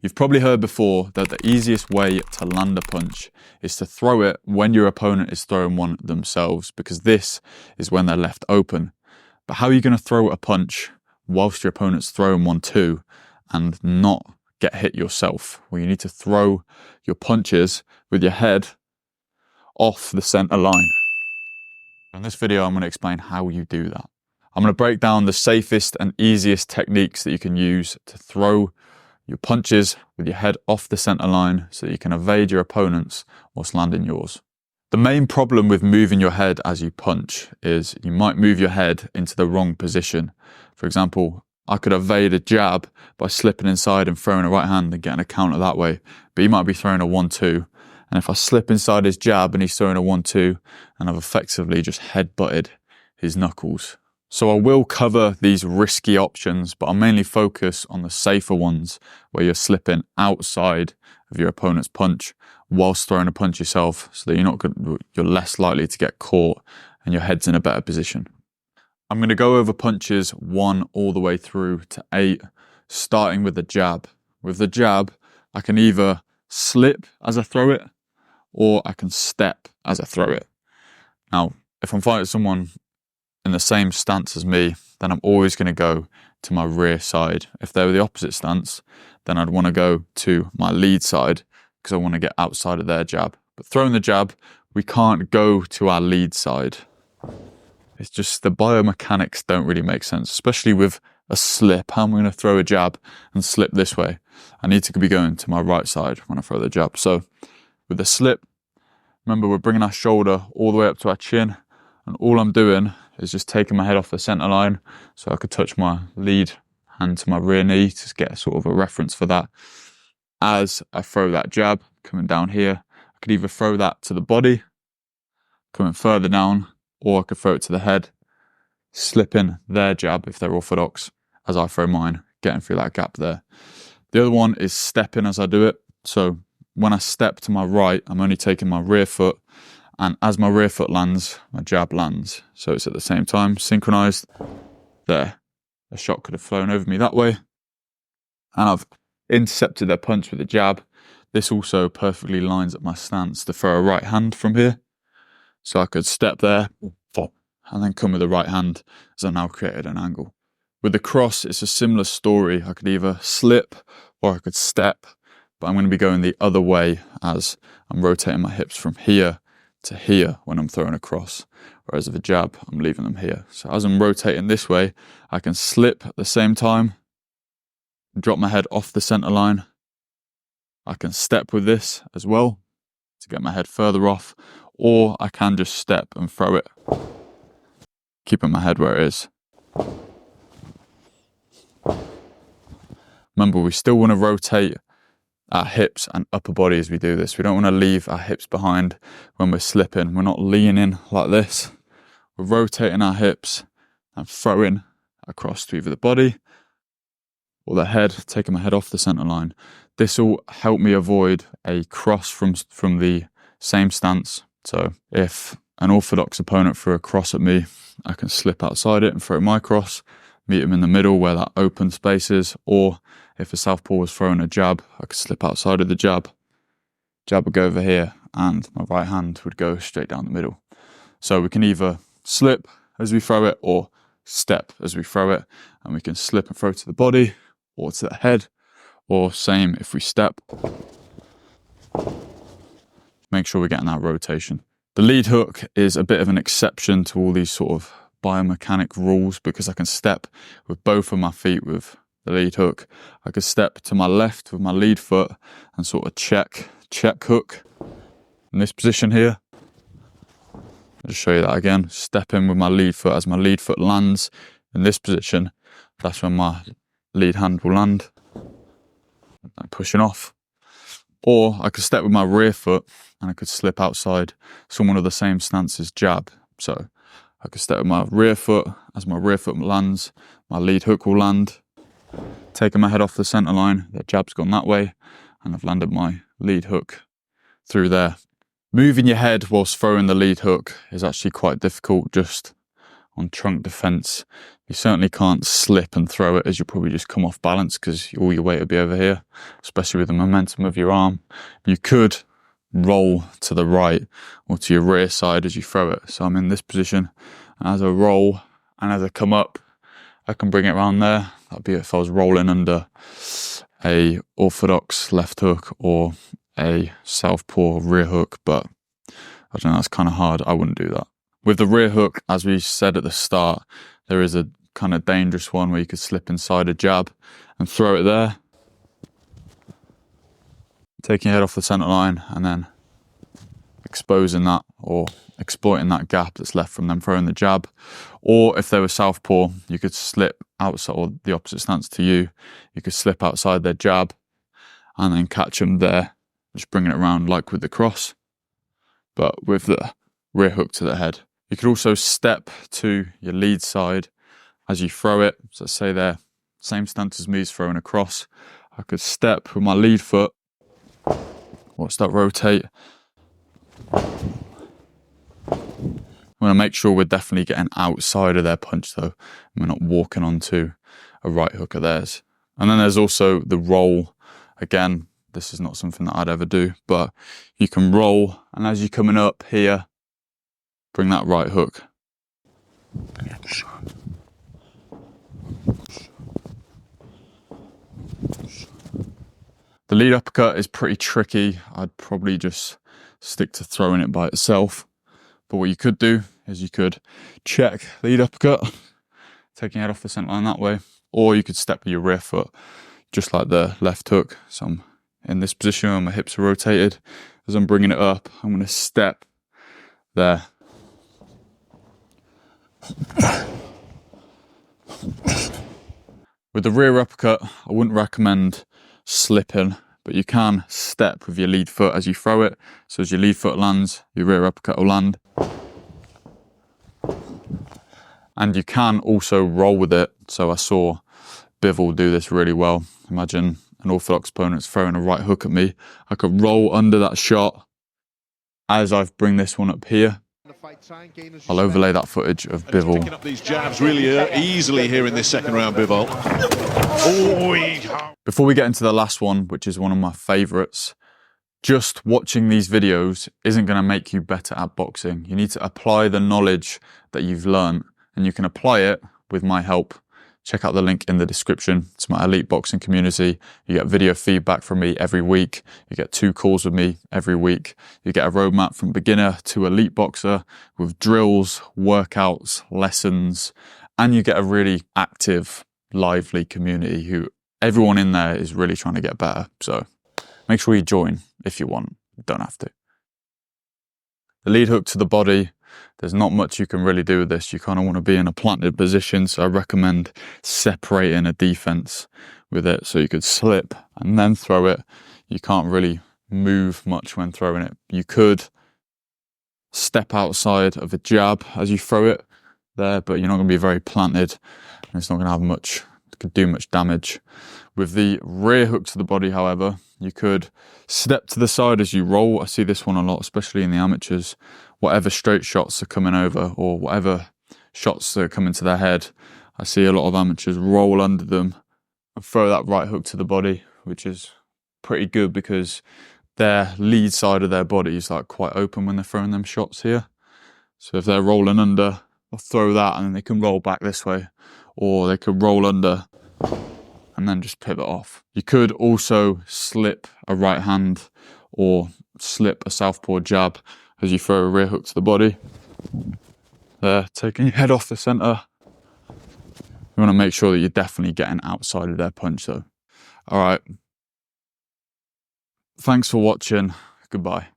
You've probably heard before that the easiest way to land a punch is to throw it when your opponent is throwing one themselves, because this is when they're left open. But how are you going to throw a punch whilst your opponent's throwing one too and not get hit yourself? Well, you need to throw your punches with your head off the center line. In this video, I'm going to explain how you do that. I'm going to break down the safest and easiest techniques that you can use to throw your punches with your head off the center line so that you can evade your opponents whilst landing yours. The main problem with moving your head as you punch is you might move your head into the wrong position. For example, I could evade a jab by slipping inside and throwing a right hand and getting a counter that way, but he might be throwing a 1-2. And if I slip inside his jab and he's throwing a 1-2, and I've effectively just headbutted his knuckles. So I will cover these risky options, but I'll mainly focus on the safer ones where you're slipping outside of your opponent's punch whilst throwing a punch yourself, so that you're less likely to get caught and your head's in a better position. I'm going to go over punches 1 all the way through to 8, starting with the jab. With the jab, I can either slip as I throw it, or I can step as I throw it. Now, if I'm fighting someone in the same stance as me, then I'm always going to go to my rear side. If they were the opposite stance, then I'd want to go to my lead side because I want to get outside of their jab. But throwing the jab, we can't go to our lead side. It's just the biomechanics don't really make sense, especially with a slip. How am I going to throw a jab and slip this way? I need to be going to my right side when I throw the jab. So with the slip, remember we're bringing our shoulder all the way up to our chin, and all I'm doing is just taking my head off the center line so I could touch my lead hand to my rear knee to get sort of a reference for that. As I throw that jab coming down here, I could either throw that to the body, coming further down, or I could throw it to the head, slipping their jab if they're orthodox, as I throw mine, getting through that gap there. The other one is stepping as I do it. So when I step to my right, I'm only taking my rear foot, and as my rear foot lands, my jab lands. So it's at the same time, synchronized. There. A shot could have flown over me that way. And I've intercepted their punch with a jab. This also perfectly lines up my stance to throw a right hand from here. So I could step there, and then come with the right hand as I've now created an angle. With the cross, it's a similar story. I could either slip or I could step, but I'm going to be going the other way as I'm rotating my hips from here to here when I'm throwing across, whereas with a jab, I'm leaving them here. So as I'm rotating this way, I can slip at the same time, drop my head off the center line. I can step with this as well to get my head further off, or I can just step and throw it, keeping my head where it is. Remember, we still want to rotate our hips and upper body as we do this. We don't want to leave our hips behind when we're slipping. We're not leaning like this. We're rotating our hips and throwing across to either the body or the head, taking my head off the center line. This will help me avoid a cross from the same stance. So if an orthodox opponent threw a cross at me, I can slip outside it and throw my cross, meet him in the middle where that open space is, or if a southpaw was throwing a jab, I could slip outside of the jab. Jab would go over here, and my right hand would go straight down the middle. So we can either slip as we throw it, or step as we throw it, and we can slip and throw to the body, or to the head, or same if we step. Make sure we're getting that rotation. The lead hook is a bit of an exception to all these sort of biomechanic rules because I can step with both of my feet with the lead hook. I could step to my left with my lead foot and sort of check hook in this position here. I'll just show you that again. Step in with my lead foot. As my lead foot lands in this position, that's when my lead hand will land. I'm pushing off. Or I could step with my rear foot and I could slip outside someone of the same stance as jab. So I could step with my rear foot. As my rear foot lands, my lead hook will land. Taking my head off the center line, the jab's gone that way, and I've landed my lead hook through there. Moving your head whilst throwing the lead hook is actually quite difficult just on trunk defense. You certainly can't slip and throw it, as you'll probably just come off balance because all your weight will be over here, especially with the momentum of your arm. You could roll to the right or to your rear side as you throw it. So I'm in this position. As I roll and as I come up, I can bring it around there. That'd be if I was rolling under a orthodox left hook or a southpaw rear hook, but I don't know, that's kind of hard. I wouldn't do that. With the rear hook, as we said at the start, there is a kind of dangerous one where you could slip inside a jab and throw it there, taking your head off the center line and then exposing that or exploiting that gap that's left from them throwing the jab. Or if they were southpaw, you could slip outside, or the opposite stance to you, you could slip outside their jab and then catch them there, just bringing it around like with the cross, but with the rear hook to the head. You could also step to your lead side as you throw it. So say they're same stance as me is throwing across. I could step with my lead foot, watch that rotate. I want to make sure we're definitely getting outside of their punch though. We're not walking onto a right hook of theirs. And then there's also the roll. Again, this is not something that I'd ever do, but you can roll, and as you're coming up here, bring that right hook. The lead uppercut is pretty tricky. I'd probably just stick to throwing it by itself. But what you could do is you could check lead uppercut, taking your head off the center line that way, or you could step with your rear foot, just like the left hook. So I'm in this position where my hips are rotated. As I'm bringing it up, I'm going to step there. With the rear uppercut, I wouldn't recommend slipping, but you can step with your lead foot as you throw it. So as your lead foot lands, your rear uppercut will land. And you can also roll with it. So I saw Bivol do this really well. Imagine an orthodox opponent's throwing a right hook at me. I could roll under that shot as I bring this one up here. I'll overlay that footage of Bivol. Picking up these jabs really easily here in this second round, Bivol. Before we get into the last one, which is one of my favourites, just watching these videos isn't going to make you better at boxing. You need to apply the knowledge that you've learned, and you can apply it with my help. Check out the link in the description to my elite boxing community. You get video feedback from me every week. You get 2 calls with me every week. You get a roadmap from beginner to elite boxer with drills, workouts, lessons, and you get a really active, lively community who everyone in there is really trying to get better. So make sure you join if you want. You don't have to. The lead hook to the body. There's not much you can really do with this. You kind of want to be in a planted position, so I recommend separating a defense with it so you could slip and then throw it. You can't really move much when throwing it. You could step outside of a jab as you throw it there, but you're not going to be very planted and it's not going to have much, it could do much damage. With the rear hook to the body, however, you could step to the side as you roll. I see this one a lot, especially in the amateurs. Whatever straight shots are coming over or whatever shots that are coming to their head, I see a lot of amateurs roll under them and throw that right hook to the body, which is pretty good because their lead side of their body is like quite open when they're throwing them shots here. So if they're rolling under, I'll throw that and then they can roll back this way, or they could roll under and then just pivot off. You could also slip a right hand or slip a southpaw jab as you throw a rear hook to the body. There, taking your head off the center. You want to make sure that you're definitely getting outside of their punch though. All right. Thanks for watching. Goodbye.